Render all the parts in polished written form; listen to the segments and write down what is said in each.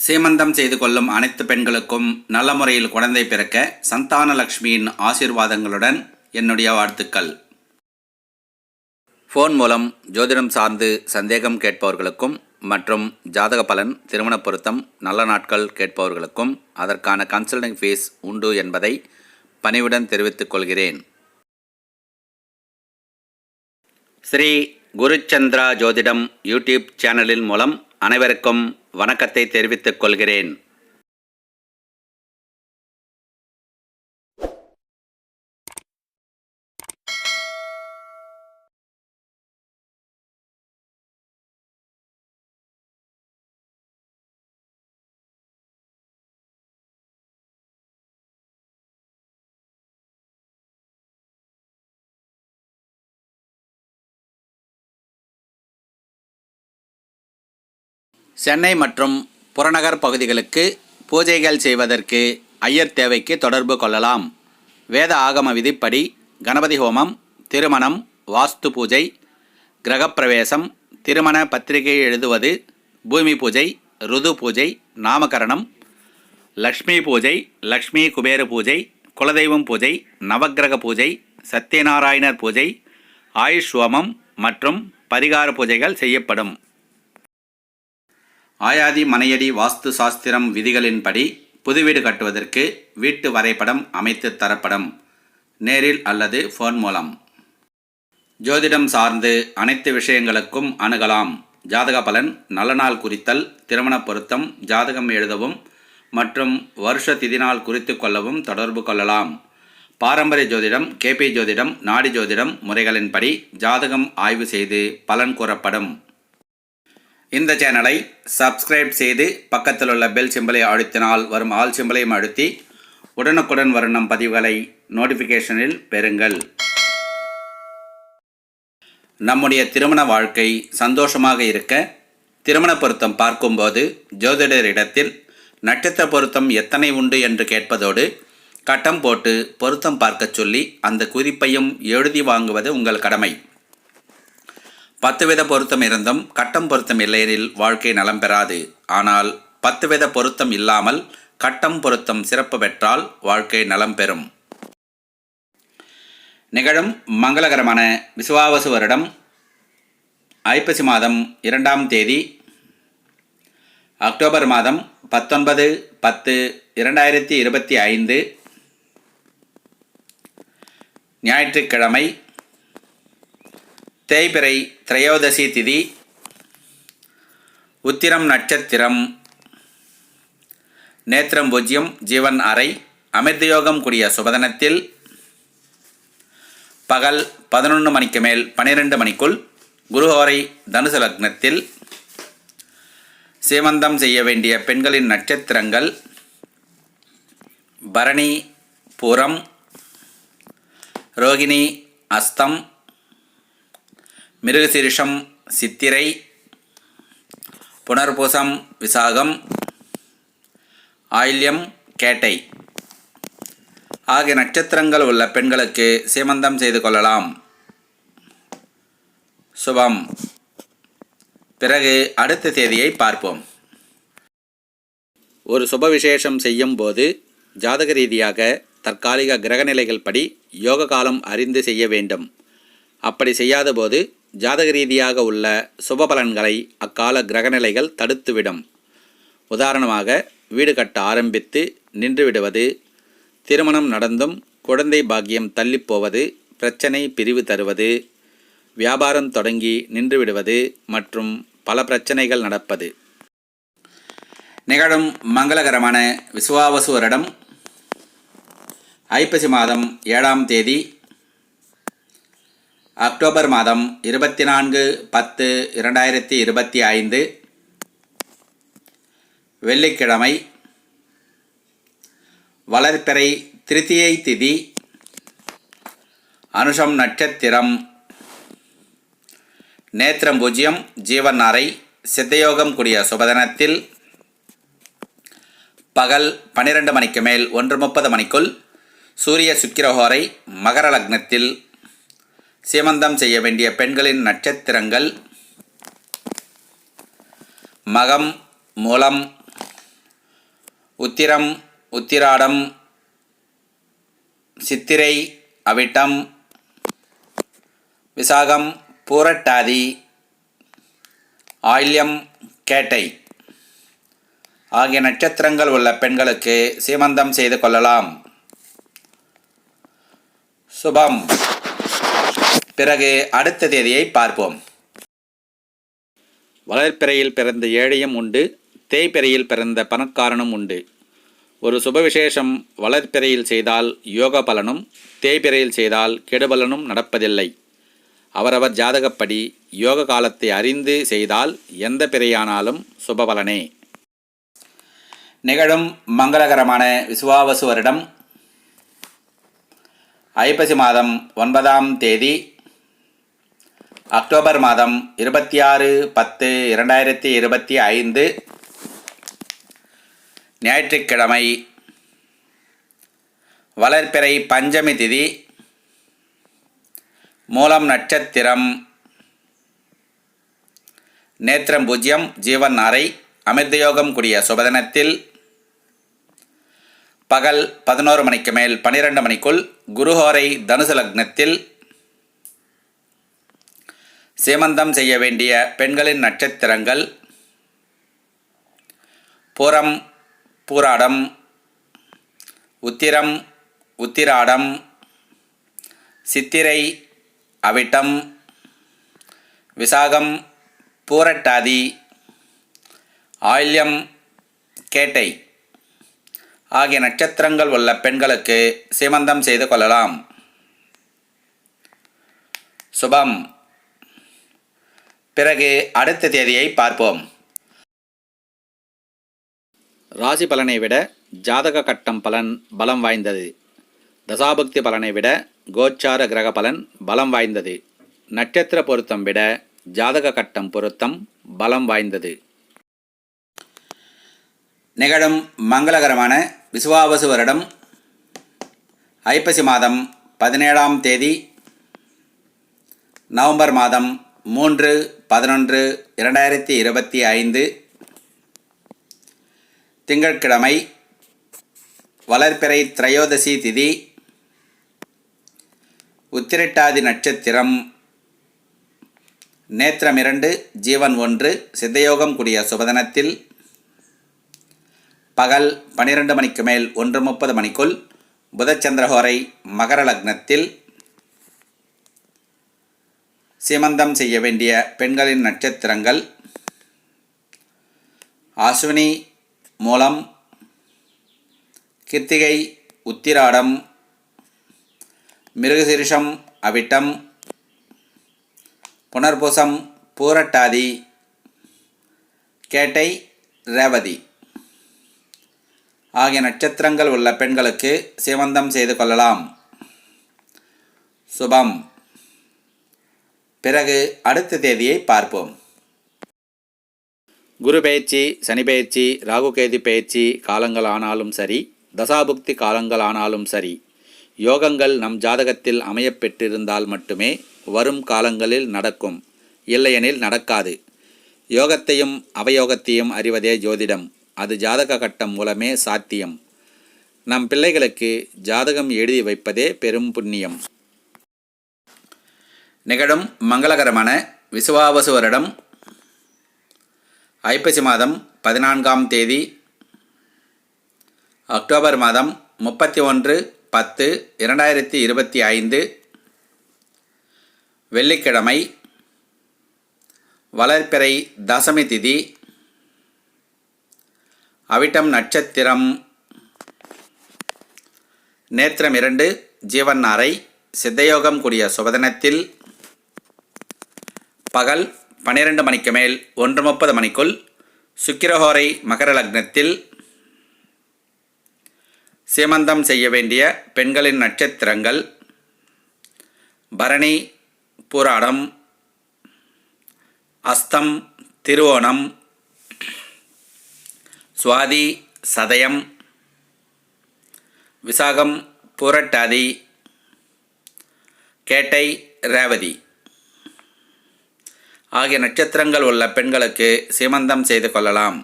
சீமந்தம் செய்து கொள்ளும் அனைத்து பெண்களுக்கும் நல்ல முறையில் குழந்தை பிறக்க சந்தான லக்ஷ்மியின் ஆசீர்வாதங்களுடன் என்னுடைய வாழ்த்துக்கள். ஃபோன் மூலம் ஜோதிடம் சார்ந்து சந்தேகம் கேட்பவர்களுக்கும் மற்றும் ஜாதக பலன், திருமண பொருத்தம், நல்ல நாட்கள் கேட்பவர்களுக்கும் அதற்கான கன்சல்டிங் ஃபீஸ் உண்டு என்பதை பணிவுடன் தெரிவித்துக் கொள்கிறேன். ஸ்ரீ குருச்சந்திரா ஜோதிடம் யூடியூப் சேனலின் மூலம் அனைவருக்கும் வணக்கத்தை தெரிவித்துக் கொள்கிறேன். சென்னை மற்றும் புறநகர் பகுதிகளுக்கு பூஜைகள் செய்வதற்கு ஐயர் தேவைக்கு தொடர்பு கொள்ளலாம். வேத ஆகம விதிப்படி கணபதி ஹோமம், திருமணம், வாஸ்து பூஜை, கிரகப்பிரவேசம், திருமண பத்திரிகை எழுதுவது, பூமி பூஜை, ருது பூஜை, நாமகரணம், லக்ஷ்மி பூஜை, லக்ஷ்மி குபேர பூஜை, குலதெய்வம் பூஜை, நவக்கிரக பூஜை, சத்யநாராயணர் பூஜை, ஆயுஷ் ஹோமம் மற்றும் பரிகார பூஜைகள் செய்யப்படும். ஆயாதி மனையடி வாஸ்து சாஸ்திரம் விதிகளின்படி புது வீடு கட்டுவதற்கு வீட்டு வரைபடம் அமைத்து தரப்படும். நேரில் அல்லது ஃபோன் மூலம் ஜோதிடம் சார்ந்து அனைத்து விஷயங்களுக்கும் அணுகலாம். ஜாதக பலன், நல்ல நாள் குறித்தல், திருமண பொருத்தம், ஜாதகம் எழுதவும் மற்றும் வருஷ திதி நாள் குறித்து கொள்ளவும் தொடர்பு கொள்ளலாம். பாரம்பரிய ஜோதிடம், கேபி ஜோதிடம், நாடி ஜோதிடம் முறைகளின்படி ஜாதகம் ஆய்வு செய்து பலன் கூறப்படும். இந்த சேனலை சப்ஸ்கிரைப் செய்து பக்கத்தில் உள்ள பெல் சிம்பலை அழுத்தினால் வரும் ஆல் சிம்பலையும் அழுத்தி உடனுக்குடன் வரும் நம் பதிவுகளை நோட்டிஃபிகேஷனில் பெறுங்கள். நம்முடைய திருமண வாழ்க்கை சந்தோஷமாக இருக்க திருமண பொருத்தம் பார்க்கும்போது ஜோதிடரிடத்தில் நட்சத்திர பொருத்தம் எத்தனை உண்டு என்று கேட்பதோடு கட்டம் போட்டு பொருத்தம் பார்க்க சொல்லி அந்த குறிப்பையும் எழுதி வாங்குவது உங்கள் கடமை. 10 வித பொருத்தம் இருந்தும் கட்டம் பொருத்தம் இல்லையெனில் வாழ்க்கை நலம் பெறாது. ஆனால் 10 வித பொருத்தம் இல்லாமல் கட்டம் பொருத்தம் சிறப்பு பெற்றால் வாழ்க்கை நலம் பெறும். நிகழும் மங்களகரமான விசுவாவசு வருடம் ஐப்பசி மாதம் 2ஆம் தேதி அக்டோபர் மாதம் 19/10/2025 ஞாயிற்றுக்கிழமை, தேய்பிறை திரையோதசி திதி, உத்திரம் நட்சத்திரம், நேத்திரம் பூஜ்யம், ஜீவன் அறை, அமிர்தயோகம் கூடிய சுபதனத்தில் பகல் 11 மணிக்கு மேல் 12 மணிக்குள் குருஹோரை தனுசு லக்னத்தில் சீமந்தம் செய்ய வேண்டிய பெண்களின் நட்சத்திரங்கள் பரணி, பூரம், ரோகிணி, அஸ்தம், மிருகசீரிஷம், சித்திரை, புனர்பூசம், விசாகம், ஆயில்யம், கேட்டை ஆகிய நட்சத்திரங்கள் உள்ள பெண்களுக்கு சீமந்தம் செய்து கொள்ளலாம். சுபம். பிறகு அடுத்த தேதியை பார்ப்போம். ஒரு சுப விசேஷம் செய்யும் போது ஜாதக ரீதியாக தற்காலிக கிரகநிலைகள் படி யோக காலம் அறிந்து செய்ய வேண்டும். அப்படி செய்யாத போது ஜாதக ரீதியாக உள்ள சுப பலன்களை அக்கால கிரகநிலைகள் தடுத்துவிடும். உதாரணமாக, வீடு கட்ட ஆரம்பித்து நின்று விடுவது, திருமணம் நடந்தும் குழந்தை பாக்கியம் தள்ளிப்போவது, பிரச்சனை பிரிவு தருவது, வியாபாரம் தொடங்கி நின்று விடுவது மற்றும் பல பிரச்சனைகள் நடப்பது. நிகழும் மங்களகரமான விசுவாவசு வருடம் ஐப்பசி மாதம் 7ஆம் தேதி அக்டோபர் மாதம் 24/10/2025 வெள்ளிக்கிழமை, வளர்பிறை திருத்தியை திதி, அனுஷம் நட்சத்திரம், நேத்திரம் பூஜ்யம், ஜீவன் அறை, சித்தயோகம் கூடிய சுபதனத்தில் பகல் 12 மணிக்கு மேல் 1:30 மணிக்குள் சூரிய சுக்கிரஹோரை மகர லக்னத்தில் சீமந்தம் செய்ய வேண்டிய பெண்களின் நட்சத்திரங்கள் மகம், மூலம், உத்திரம், உத்திராடம், சித்திரை, அவிட்டம், விசாகம், பூரட்டாதி, ஆயில்யம், கேட்டை ஆகிய நட்சத்திரங்கள் உள்ள பெண்களுக்கு சீமந்தம் செய்து கொள்ளலாம். சுபம். பிறகு அடுத்த தேதியை பார்ப்போம். வளர்ப்பிறையில் பிறந்த ஏழையும் உண்டு, தேய்பிறையில் பிறந்த பணக்காரனும் உண்டு. ஒரு சுபவிசேஷம் வளர்ப்பிறையில் செய்தால் யோக பலனும், தேய்பிறையில் செய்தால் கெடுபலனும் நடப்பதில்லை. அவரவர் ஜாதகப்படி யோக காலத்தை அறிந்து செய்தால் எந்த பிறையானாலும் சுபபலனே. நிகழும் மங்களகரமான விசுவாவசு வருடம் ஐப்பசி மாதம் 9ஆம் தேதி, அக்டோபர் மாதம் 26/10/2025 ஞாயிற்றுக்கிழமை, வளர்ப்பிறை பஞ்சமி திதி, மூலம் நட்சத்திரம், நேத்திரம் பூஜ்யம், ஜீவன் அறை, அமிர்தயோகம் கூடிய சுபதினத்தில் பகல் 11 மணிக்கு மேல் 12 மணிக்குள் குருஹோரை தனுசு லக்னத்தில் சீமந்தம் செய்ய வேண்டிய பெண்களின் நட்சத்திரங்கள் பூரம், பூராடம், உத்திரம், உத்திராடம், சித்திரை, அவிட்டம், விசாகம், பூரட்டாதி, ஆயில்யம், கேட்டை ஆகிய நட்சத்திரங்கள் உள்ள பெண்களுக்கு சீமந்தம் செய்து கொள்ளலாம். சுபம். பிறகு அடுத்த தேதியை பார்ப்போம். ராசி பலனை விட ஜாதக கட்டம் பலன் பலம் வாய்ந்தது. தசாபக்தி பலனை விட கோச்சார கிரக பலன் பலம் வாய்ந்தது. நட்சத்திர பொருத்தம் விட ஜாதக கட்டம் பொருத்தம் பலம் வாய்ந்தது. நிகழும் மங்களகரமான விசுவாவசு வருடம் ஐப்பசி மாதம் 17ஆம் தேதி, நவம்பர் மாதம் 3/11/2025 திங்கட்கிழமை, வளர்ப்பிறை திரையோதசி திதி, உத்திரட்டாதி நட்சத்திரம், நேத்திரம் 2, ஜீவன் 1, சித்தயோகம் கூடிய சுபதினத்தில் பகல் 12 மணிக்கு மேல் 1:30 மணிக்குள் புதச்சந்திரஹோரை மகர லக்னத்தில் சீமந்தம் செய்ய வேண்டிய பெண்களின் நட்சத்திரங்கள் அஸ்வினி, மூலம், கிருத்திகை, உத்திராடம், மிருகசீரிஷம், அவிட்டம், புனர்பூசம், பூரட்டாதி, கேட்டை, ரேவதி ஆகிய நட்சத்திரங்கள் உள்ள பெண்களுக்கு சீமந்தம் செய்து கொள்ளலாம். சுபம். பிறகு அடுத்த தேதியை பார்ப்போம். குரு பெயர்ச்சி, சனி பெயர்ச்சி, ராகுகேது பெயர்ச்சி காலங்கள் ஆனாலும் சரி, தசாபுக்தி காலங்கள் ஆனாலும் சரி, யோகங்கள் நம் ஜாதகத்தில் அமையப்பெற்றிருந்தால் மட்டுமே வரும் காலங்களில் நடக்கும், இல்லையெனில் நடக்காது. யோகத்தையும் அவயோகத்தையும் அறிவதே ஜோதிடம். அது ஜாதக கட்டம் மூலமே சாத்தியம். நம் பிள்ளைகளுக்கு ஜாதகம் எழுதி வைப்பதே பெரும் புண்ணியம். நிகழும் மங்களகரமான விசுவாவசு வருடம் ஐப்பசி மாதம் 14ஆம் தேதி, அக்டோபர் மாதம் 31/10/2025 வெள்ளிக்கிழமை, வளர்ப்பிறை தசமி திதி, அவிட்டம் நட்சத்திரம், நேத்திரம் 2, ஜீவன் அறை, சித்தயோகம் கூடிய சுபதினத்தில் பகல் 12 மணிக்கு மேல் 1:30 மணிக்குள் சுக்கிரஹோரை மகர லக்னத்தில் சீமந்தம் செய்ய வேண்டிய பெண்களின் நட்சத்திரங்கள் பரணி, பூராடம், அஸ்தம், திருவோணம், சுவாதி, சதயம், விசாகம், பூரட்டாதி, கேட்டை, ரேவதி ஆகிய நட்சத்திரங்கள் உள்ள பெண்களுக்கு சீமந்தம் செய்து கொள்ளலாம்.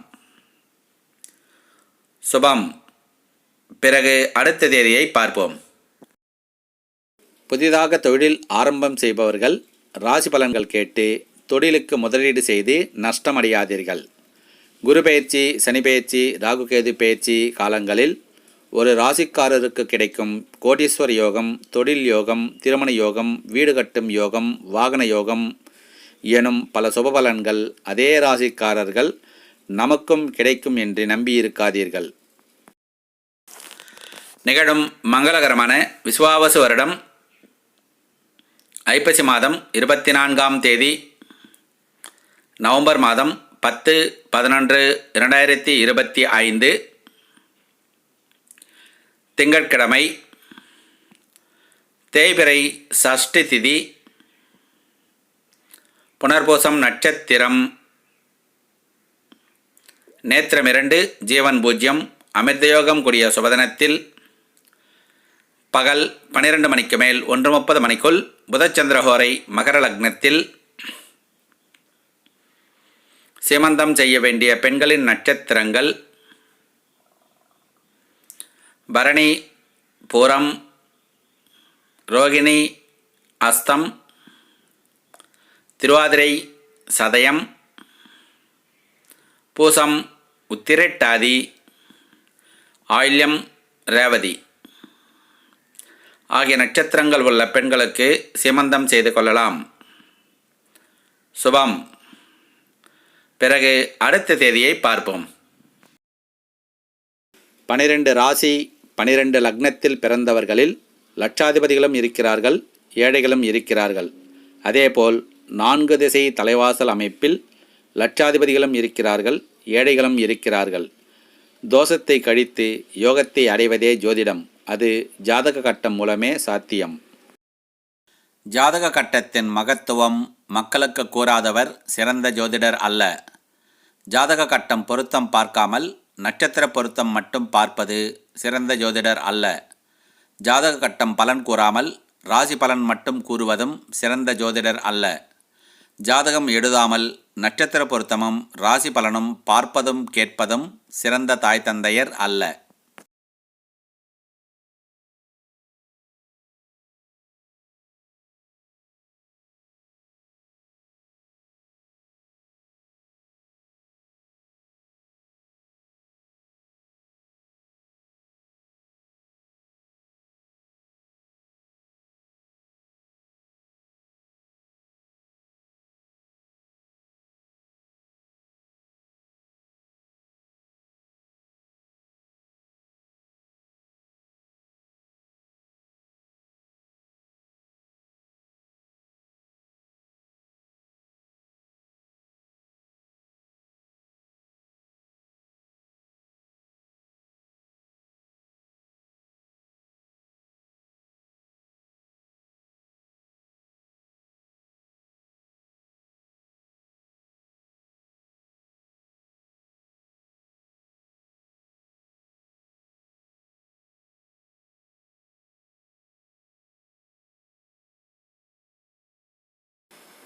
சுபம். பிறகு அடுத்த தேதியை பார்ப்போம். புதிதாக தொழில் ஆரம்பம் செய்பவர்கள் ராசி பலன்கள் கேட்டு தொழிலுக்கு முதலீடு செய்து நஷ்டமடையாதீர்கள். குரு பெயர்ச்சி, சனி பெயர்ச்சி, ராகுகேது பெயர்ச்சி காலங்களில் ஒரு ராசிக்காரருக்கு கிடைக்கும் கோடீஸ்வர யோகம், தொழில் யோகம், திருமண யோகம், வீடு கட்டும் யோகம், வாகன யோகம் எனும் பல சுபபலன்கள் அதே ராசிக்காரர்கள் நமக்கும் கிடைக்கும் என்று நம்பியிருக்காதீர்கள். நிகழும் மங்களகரமான விசுவாவசு வருடம் ஐப்பசி மாதம் 24ஆம் தேதி நவம்பர் மாதம் 10/11/2025 திங்கட்கிழமை, தேய்பிறை சஷ்டி திதி, புனர்பூசம் நட்சத்திரம், நேத்திரம் 2, ஜீவன் 0, அமிர்தயோகம் கூடிய சுபதினத்தில் பகல் 12 மணிக்கு மேல் 1:30 மணிக்குள் புதச்சந்திரஹோரை மகர லக்னத்தில் சீமந்தம் செய்ய வேண்டிய பெண்களின் நட்சத்திரங்கள் பரணி, பூரம், ரோகிணி, அஸ்தம், திருவாதிரை, சதயம், பூசம், உத்திரட்டாதி, ஆயில்யம், ரேவதி ஆகிய நட்சத்திரங்கள் உள்ள பெண்களுக்கு சீமந்தம் செய்து கொள்ளலாம். சுபம். பிறகு அடுத்த தேதியை பார்ப்போம். 12 ராசி 12 லக்னத்தில் பிறந்தவர்களில் லட்சாதிபதிகளும் இருக்கிறார்கள், ஏழைகளும் இருக்கிறார்கள். அதேபோல் 4 திசை தலைவாசல் அமைப்பில் லட்சாதிபதிகளும் இருக்கிறார்கள், ஏழைகளும் இருக்கிறார்கள். தோஷத்தை கழித்து யோகத்தை அடைவதே ஜோதிடம். அது ஜாதக கட்டம் மூலமே சாத்தியம். ஜாதக கட்டத்தின் மகத்துவம் மக்களுக்கு கூறாதவர் சிறந்த ஜோதிடர் அல்ல. ஜாதக கட்டம் பொருத்தம் பார்க்காமல் நட்சத்திர பொருத்தம் மட்டும் பார்ப்பது சிறந்த ஜோதிடர் அல்ல. ஜாதக கட்டம் பலன் கூறாமல் ராசி பலன் மட்டும் கூறுவதும் சிறந்த ஜோதிடர் அல்ல. ஜாதகம் எழுதாமல் நட்சத்திர பொருத்தமும் ராசி பலனும் பார்ப்பதும் கேட்பதும் சிறந்த தாய் தந்தையர் அல்ல.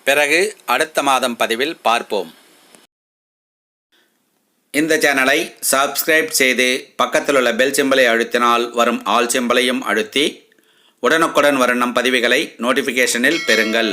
பிறகு அடுத்த மாதம் பதிவில் பார்ப்போம். இந்த சேனலை சப்ஸ்கிரைப் செய்து பக்கத்தில் உள்ள பெல் சிம்பலை அழுத்தினால் வரும் ஆல் சிம்பலையும் அழுத்தி உடனுக்குடன் வரும் நம் பதிவுகளை நோட்டிஃபிகேஷனில் பெறுங்கள்.